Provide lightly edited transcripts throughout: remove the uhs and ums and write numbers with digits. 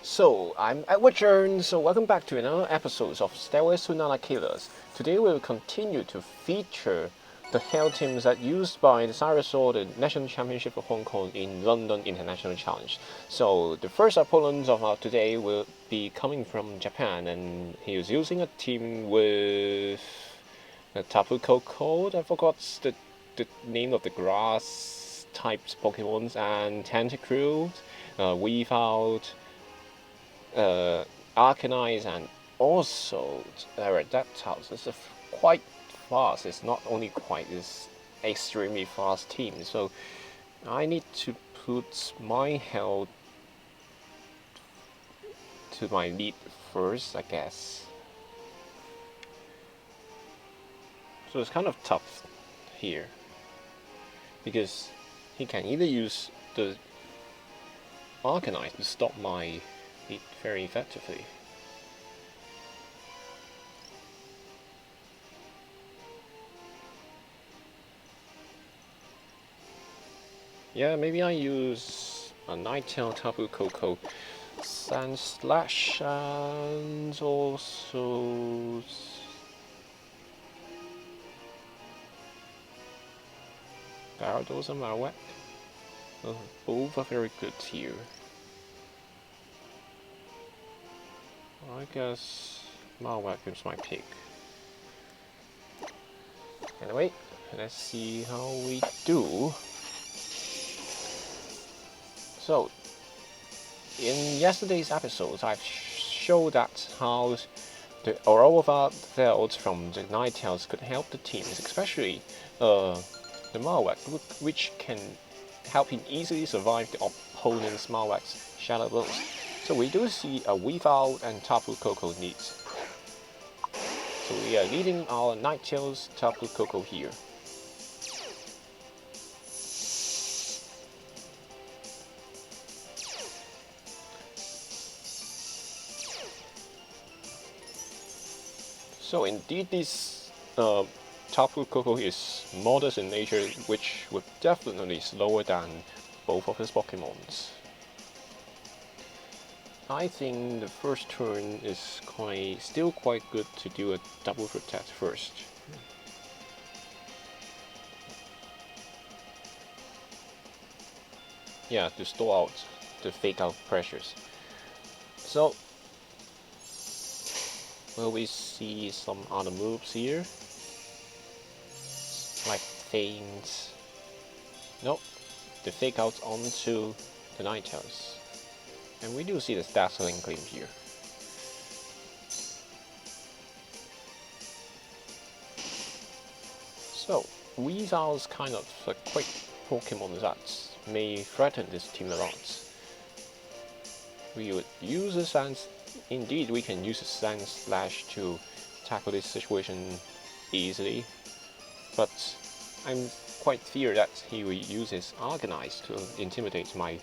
So, I'm Edward Jones, so welcome back to another episode of Stairways to Lanakila. Today we will continue to feature the hell teams that used by the Cyrus Or, the National Championship of Hong Kong in London International Challenge. So, the first opponent of our today will be coming from Japan, and he is using a team with a Tapu Koko. I forgot the name of the grass types Pokemons, and Tentacruel, Weave Out, Arcanines, and also Aerodactyls. It's quite fast. It's not only quite, it's extremely fast team. So I need to put my health to my lead first, I guess. So it's kind of tough here because he can either use the Arcanine to stop my lead very effectively. Yeah, maybe I use a Nighttail Tapu Koko Sand Slash and also Gyarados and Marowak. Both are very good here. I guess Marowak is my pick. Anyway, let's see how we do. So, in yesterday's episodes, I've showed that how the Aurora Veld from the Ninetales could help the teams, especially the Marowak, which can help him easily survive the opponent's Marowak's Shadow Blows. So we do see a Weave Out and Tapu Koko needs. So we are leading our Ninetales Tapu Koko here. So indeed this Tapu Koko is modest in nature, which would definitely slower than both of his Pokemons. I think the first turn is still quite good to do a double protect first. Yeah, to store out the fake out pressures. So, will we see some other moves here? Like Feint. Nope, the fake outs onto the Ninetales. And we do see the Dazzling Gleam here. So, Weezao is kind of a quick Pokemon that may threaten this team a lot. We would use a Sand... Indeed, we can use a Sand Slash to tackle this situation easily. But I'm quite fear that he will use his Arcanine to intimidate my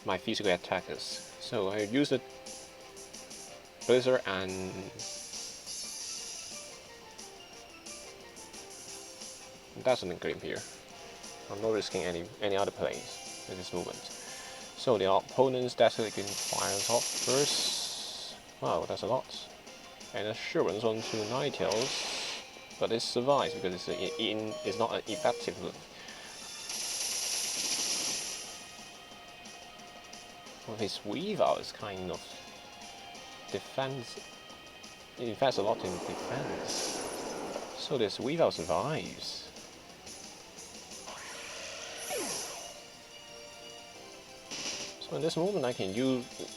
my physical attackers. So I use the Blizzard and Dazzling Gleam here. I'm not risking any other plays at this moment. So the opponent's Dazzling Gleam fires off first. Wow, that's a lot. And Assurance onto Ninetales, but it survives because it's not an effective move. Well, his Weave Out is kind of defense. It invests a lot in defense. So this Weave Out survives. So in this moment I can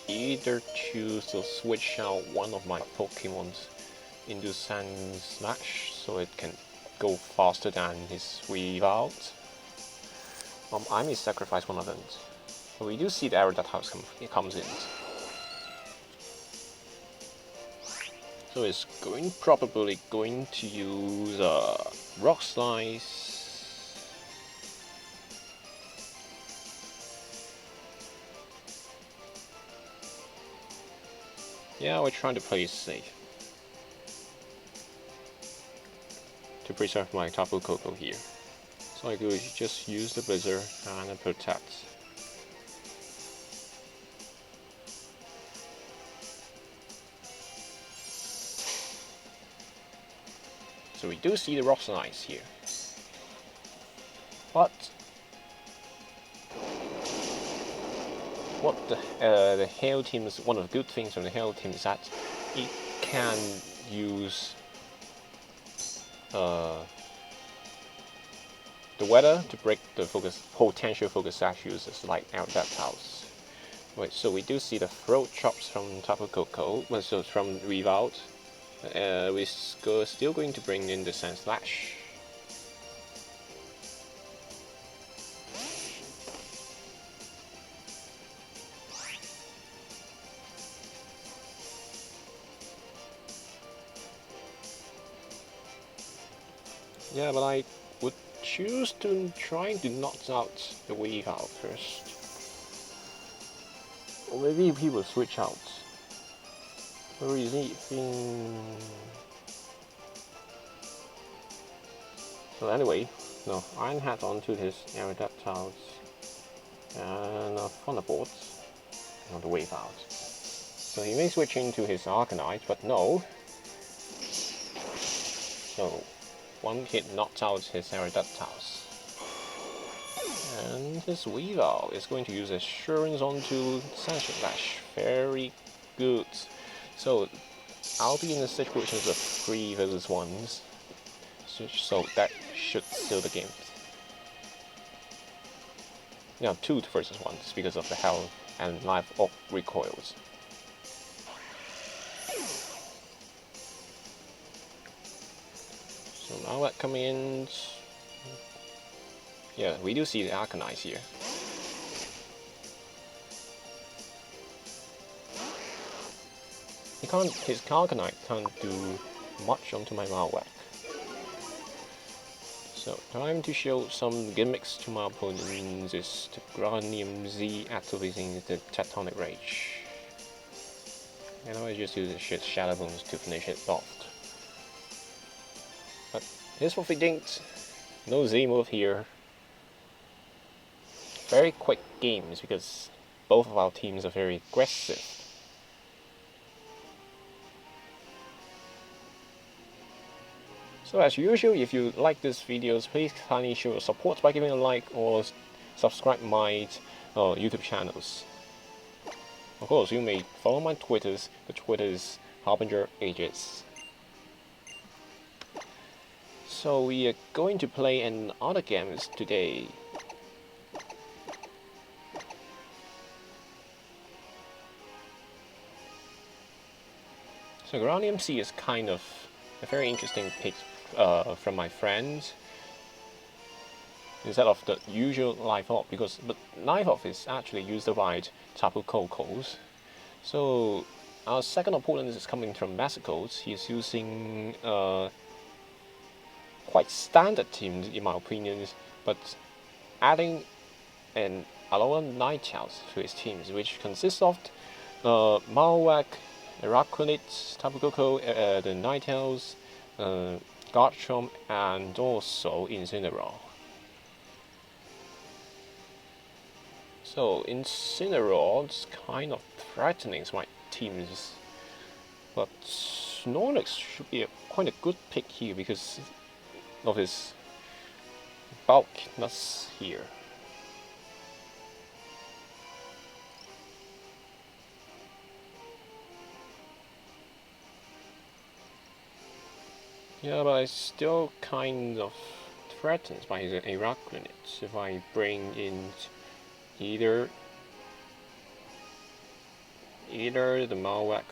either choose to switch out one of my Pokemons into Sand Slash so it can go faster than his Weave Out. I may sacrifice one of them. So we do see the error that comes in. So it's probably going to use Rock Slice. Yeah, we're trying to play it safe to preserve my Tapu Koko here. So I could just use the Blizzard and protect. So we do see the Rocks and Ice here. But what the Hail teams, one of the good things from the Hail team is that it can use the weather to break the potential focus sash users like Aerodactyls. Right, so we do see the throat chops from Tapu Koko, so from Revolt. We're still going to bring in the Sand Slash. Yeah, but I would choose to try to knock out the Weave out first. Or maybe he will switch out. Where is he? So anyway, no, Iron Hat onto his Aerodactyls and Thunderbolt on the Wave out. So he may switch into his Arcanite, but no. So one hit knocked out his Aerodactyls. And his Weavile is going to use Assurance onto Sand Slash. Very good. So I'll be in the situations of 3 versus 1s. So that should seal the game. Now 2 versus 1s because of the health and life of recoils. So now that coming in. Yeah, we do see the Arcanite here. His Arcanite can't do much onto my Malwack. So time to show some gimmicks to my opponents is the Granium Z activating the Tectonic Rage. And I just use the Shadow Bones to finish it off. But here's what we think. No Z move here. Very quick games because both of our teams are very aggressive. So as usual, if you like these videos, please kindly show your support by giving a like or subscribe my YouTube channels. Of course, you may follow my Twitters. The Twitter is Harbinger Ages. So we are going to play another games today. So Granium C is kind of a very interesting pick from my friends instead of the usual Life Orb, because Life Orb is actually used by Tapu Kokos. So our second opponent is coming from Mexico. He's using quite standard team in my opinion, but adding an Alola Ninetales to his teams, which consists of Malwack, Araquanid, Tapu Koko, the Ninetales, Garchomp, and also Incineroar. So Incineroar is kind of threatening my teams, but Snorlax should be quite a good pick here because of his bulkiness here. Yeah, but I'm still kind of threatened by his Araquanid. If I bring in either the Malwack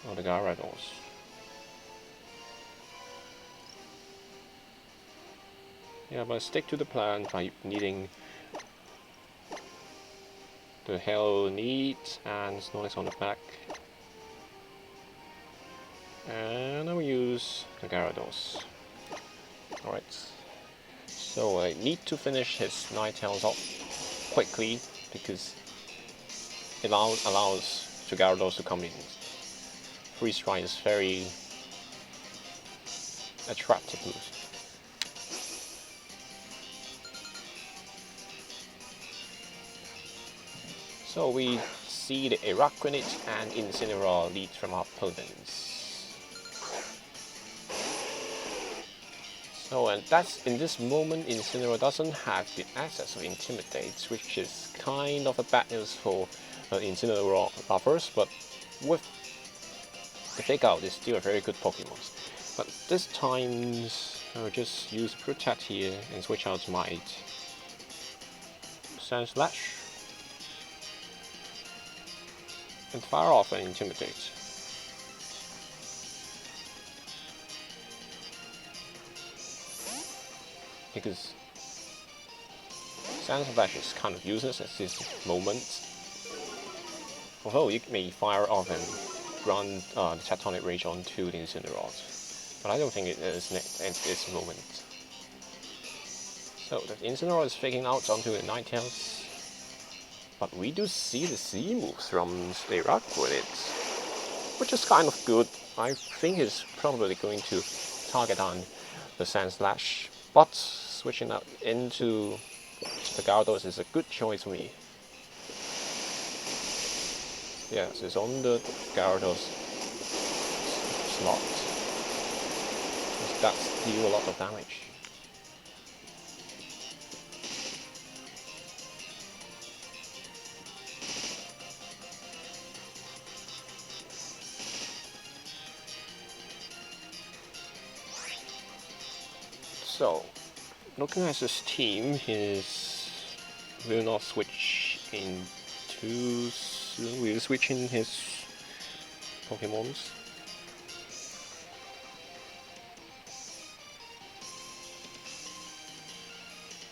or the Gyarados. Yeah, but stick to the plan by needing the Hell Need and Snorlax on the back. And I will use the Gyarados. Alright. So I need to finish his Ninetales off quickly because it allows the Gyarados to come in. Freeze Strike is very attractive move. So we see the Araquanid and Incineroar lead from our opponents. Oh, and that's in this moment, Incineroar doesn't have the access of Intimidate, which is kind of a bad news for Incineroar lovers, but with the Fake Out is still a very good Pokemon. But this time, I'll just use Protect here and switch out my Sandslash and fire off and Intimidate. Because Sandslash is kind of useless at this moment. Although it may fire off and run the Tectonic Rage onto the Incineroar. But I don't think it is at this moment. So the Incineroar is faking out onto the Ninetales. But we do see the Z moves from Stairways with it, which is kind of good. I think he's probably going to target on the Sandslash, but switching out into the Gyarados is a good choice for me. Yes, it's on the Gyarados slot. That deals a lot of damage. So, looking at his team, he will not switch into soon. We'll switch in his Pokemons.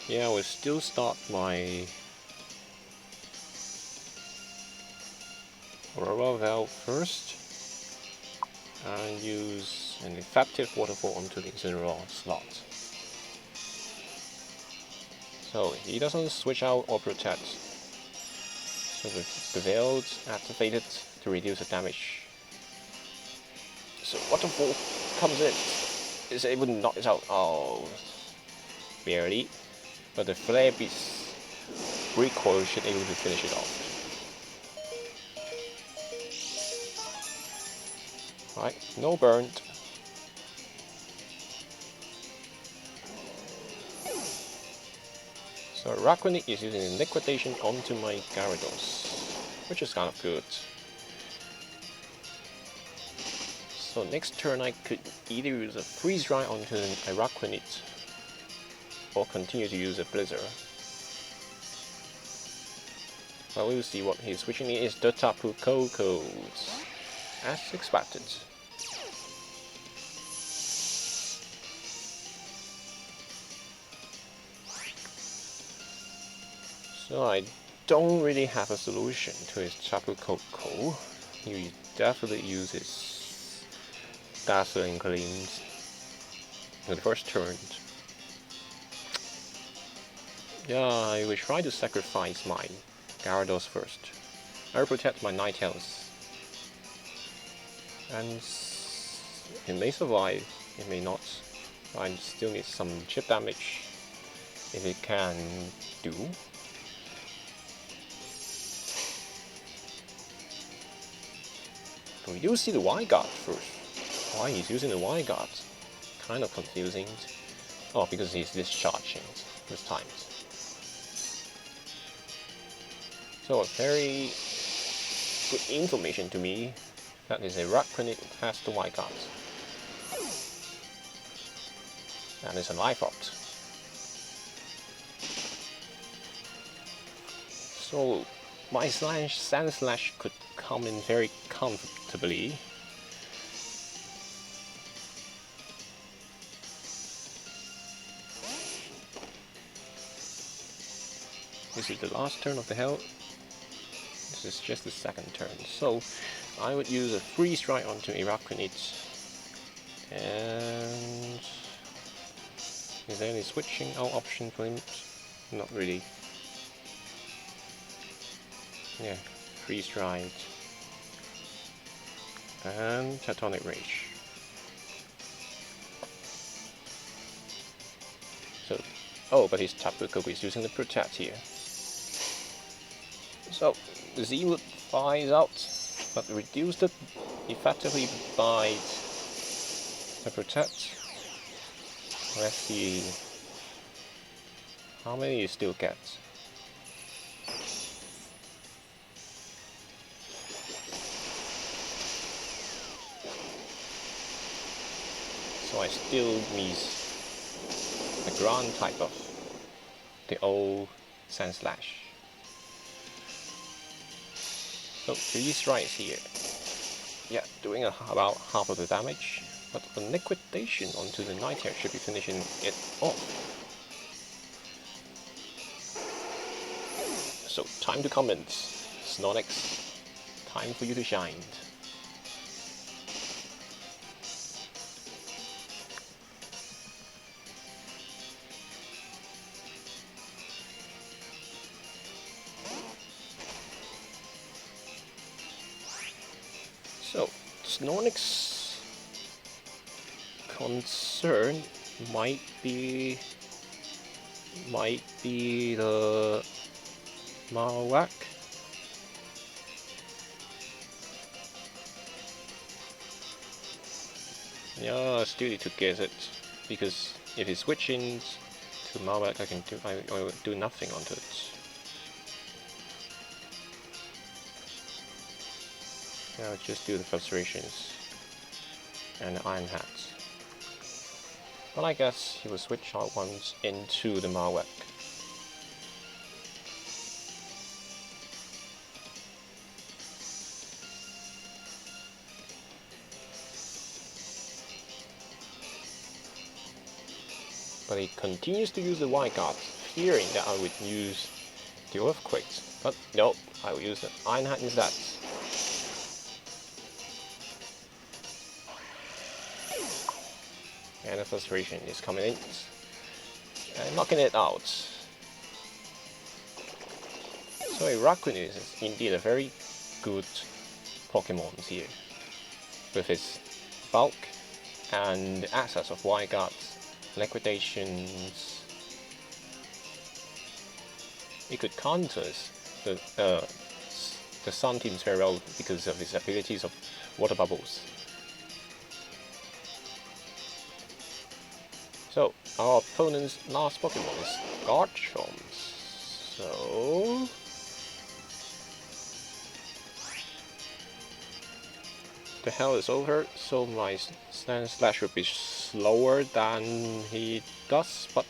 Yeah, I will still start my Aurora Valve first and use an effective Waterfall onto the Incineroar slot. So he doesn't switch out or protect. So the Veiled activated to reduce the damage. So Waterfall comes in, is able to knock it out. Oh, barely. But the Flare Beast recoil should be able to finish it off. Right, no burnt. So Raquanet is using Liquidation onto my Gyarados, which is kind of good. So next turn I could either use a Freeze Dry onto a Raquanet or continue to use a Blizzard. But we'll see what he's switching in is the Tapu Kokos, as expected. So I don't really have a solution to his Tapu Koko. He definitely uses Dazzling Gleams in the first turn. Yeah, I will try to sacrifice my Gyarados first. I will protect my Ninetales. And it may survive, it may not. I still need some chip damage if it can do. But we do see the Y-Guard first. Why he's using the Y-Guard? Kind of confusing. Oh, because he's discharging this time. So a very good information to me that is a Raquanet has the Y-Guard. And it's a Life Orb. So my Sandslash could come in very comfortably. This is the last turn of the hell. This is just the second turn. So I would use a Freeze Strike onto a Raquanet. And is there any switching out option for him? Not really. Yeah, Freeze Strike. And Tectonic Rage. So, oh, but his Tapu Koko is using the Protect here. So, the Z would flies out, but reduced it effectively by the Protect. Let's see how many you still get. So I still miss the ground type of the old Sandslash. So 3 strikes here. Yeah, doing about half of the damage, but the liquidation onto the Nightmare should be finishing it off. So time to comment, Snorlax. Time for you to shine. So, Snorlax concern might be the Marowak. Yeah, I still need to guess it, because if he switches to Marowak, I will do nothing onto it. I'll just do the frustrations and the Iron Hats. But I guess he will switch out once into the Marowak. But he continues to use the Wild Guard, fearing that I would use the Earthquakes. But no, I will use the Iron Hat instead. And the frustration is coming in and knocking it out. So a Raccoon is indeed a very good Pokemon here, with his bulk and the access of Wild Guards, liquidations. It could counter the Sun teams very well because of his abilities of water bubbles. So, our opponent's last Pokemon is Garchomp. So... the hell is over, so my Sandslash would be slower than he does, but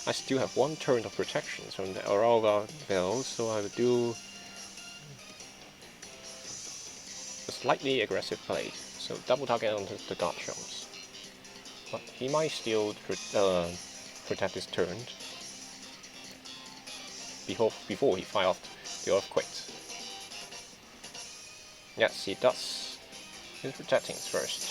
I still have 1 turn of protections from the Aurora Veil, so I will do a slightly aggressive play. So double target onto the Garchomps. But he might still protect his turn before he fire off the Earthquakes. Yes, he does. He's protecting first.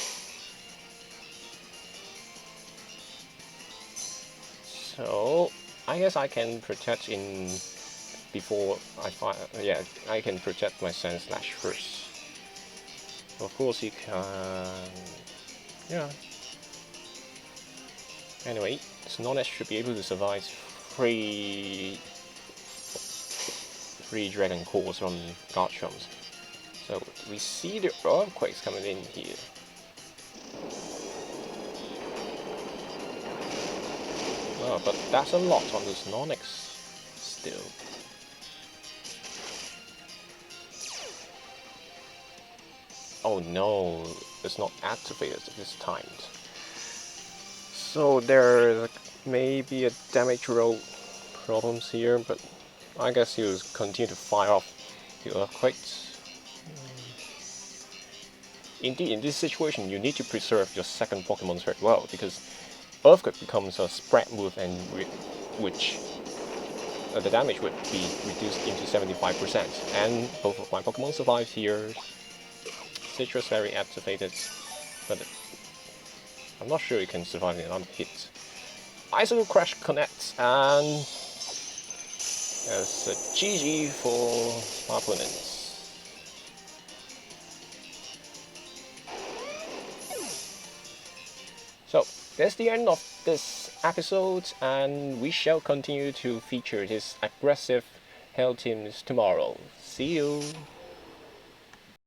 So I guess I can protect in before I fire. Yeah, I can protect my Sandslash first. Of course, he can. Yeah. Anyway, Snorlax should be able to survive three Dragon Calls from Garchomps. So we see the Earthquakes coming in here. Oh, but that's a lot on the Snorlax still. Oh no, it's not activated this time. So there may be a damage roll problems here, but I guess he'll continue to fire off the Earthquakes. Indeed, in this situation, you need to preserve your second Pokemon very well, because Earthquake becomes a spread move, and which the damage would be reduced into 75%. And both of my Pokemon survive here. Citrus very activated, but I'm not sure it can survive another hit. Iso Crash connects, and there's a GG for my opponents. So that's the end of this episode, and we shall continue to feature this aggressive Hell teams tomorrow. See you!